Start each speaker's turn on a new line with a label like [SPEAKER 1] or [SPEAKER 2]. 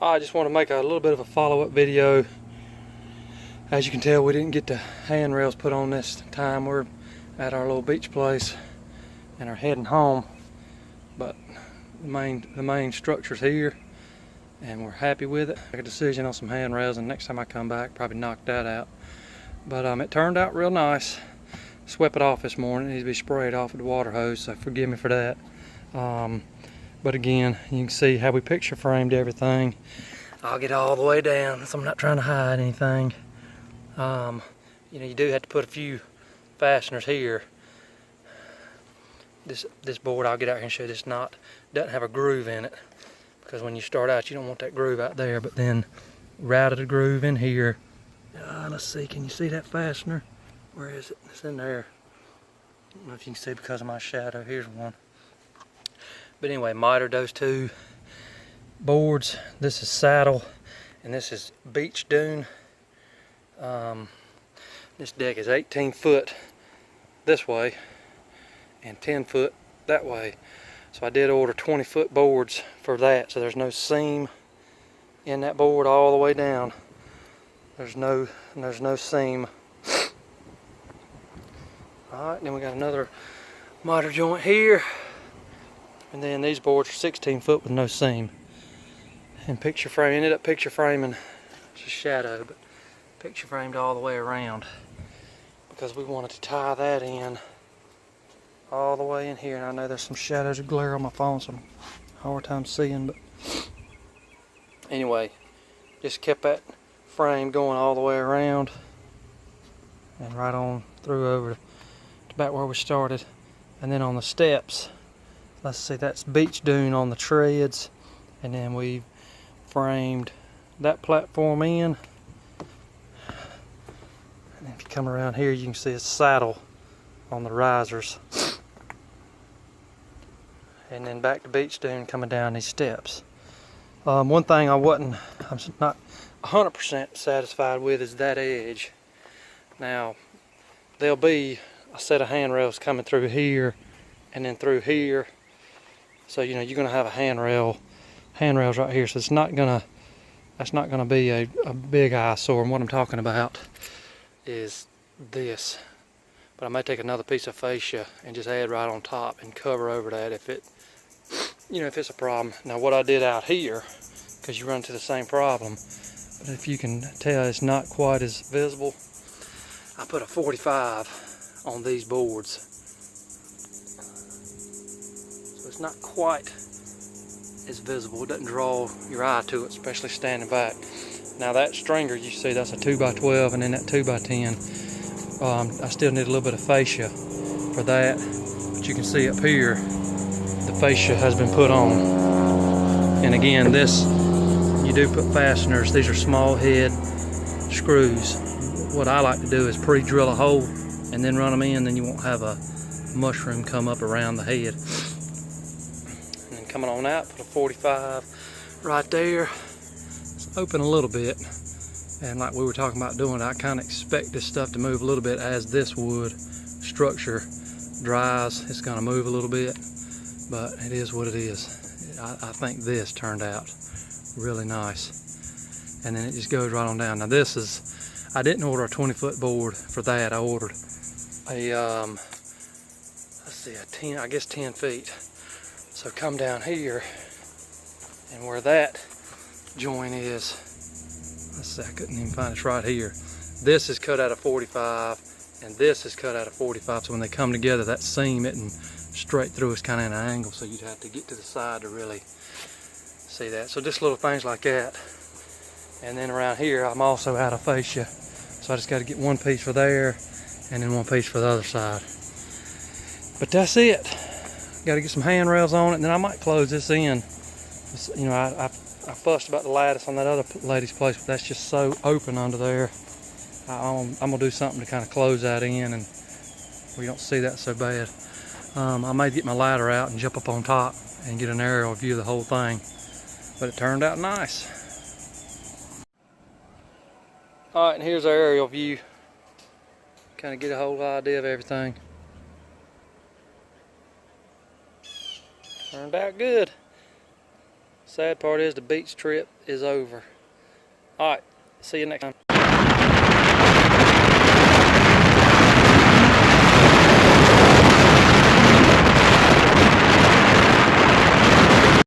[SPEAKER 1] I just want to make a little bit of a follow-up video. As you can tell, we didn't get the handrails put on this time. We're at our little beach place and are heading home, but the main structure's here and we're happy with it. Make a decision on some handrails, and next time I come back, probably knock that out. But it turned out real nice. Swept it off this morning. It needs to be sprayed off with the water hose, so forgive me for that. But again, you can see how we picture framed everything. I'll get all the way down, so I'm not trying to hide anything. You know, you do have to put a few fasteners here. This board, I'll get out here and show you, doesn't have a groove in it, because when you start out, you don't want that groove out there. But then routed a groove in here. Let's see, can you see that fastener? Where is it? It's in there. I don't know if you can see because of my shadow. Here's one. But anyway, mitered those two boards. This is saddle and this is beach dune. This deck is 18 foot this way and 10 foot that way. So I did order 20 foot boards for that, so there's no seam in that board all the way down. There's no seam. Alright, then we got another miter joint here. And then these boards are 16 foot with no seam. And ended up picture framing, it's a shadow, but picture framed all the way around, because we wanted to tie that in all the way in here. And I know there's some shadows of glare on my phone, so I'm having a hard time seeing, but anyway, just kept that frame going all the way around and right on through over to back where we started. And then on the steps, let's see, that's beach dune on the treads, and then we framed that platform in. And if you come around here, you can see a saddle on the risers, and then back to beach dune coming down these steps. One thing I'm not 100% satisfied with is that edge. Now there'll be a set of handrails coming through here and then through here, so you know you're gonna have a handrails right here, so that's not gonna be a big eyesore. And what I'm talking about is this, but I may take another piece of fascia and just add right on top and cover over that if it's a problem. Now what I did out here, because you run into the same problem, but if you can tell, it's not quite as visible. I put a 45 on these boards, so it's not quite as visible. It doesn't draw your eye to it, especially standing back. Now that stringer, you see, that's a 2x12, and then that 2x10. I still need a little bit of fascia for that, but you can see up here the fascia has been put on. And again, this, you do put fasteners. These are small head screws. What I like to do is pre-drill a hole and then run them in, then you won't have a mushroom come up around the head. And then coming on out, put a 45 right there. It's open a little bit, and like we were talking about doing, I kind of expect this stuff to move a little bit as this wood structure dries. It's going to move a little bit, but it is what it is. I think this turned out really nice. And then it just goes right on down. Now this is, I didn't order a 20 foot board for that. I ordered a, let's see, a 10, I guess 10 feet. So come down here, and where that joint is, let's see, I couldn't even find it, it's right here. This is cut out of 45, and this is cut out of 45. So when they come together, that seam isn't straight through, it's kind of at an angle, so you'd have to get to the side to really see that. So just little things like that. And then around here, I'm also out of fascia, so I just got to get one piece for there and then one piece for the other side. But that's it. Got to get some handrails on it, and then I might close this in. You know, I fussed about the lattice on that other lady's place, but that's just so open under there. I'm gonna do something to kind of close that in, and we don't see that so bad. I may get my ladder out and jump up on top and get an aerial view of the whole thing, but it turned out nice. All right, and here's our aerial view. Kind of get a whole idea of everything. Turned out good. Sad part is the beach trip is over. Alright, see you next time.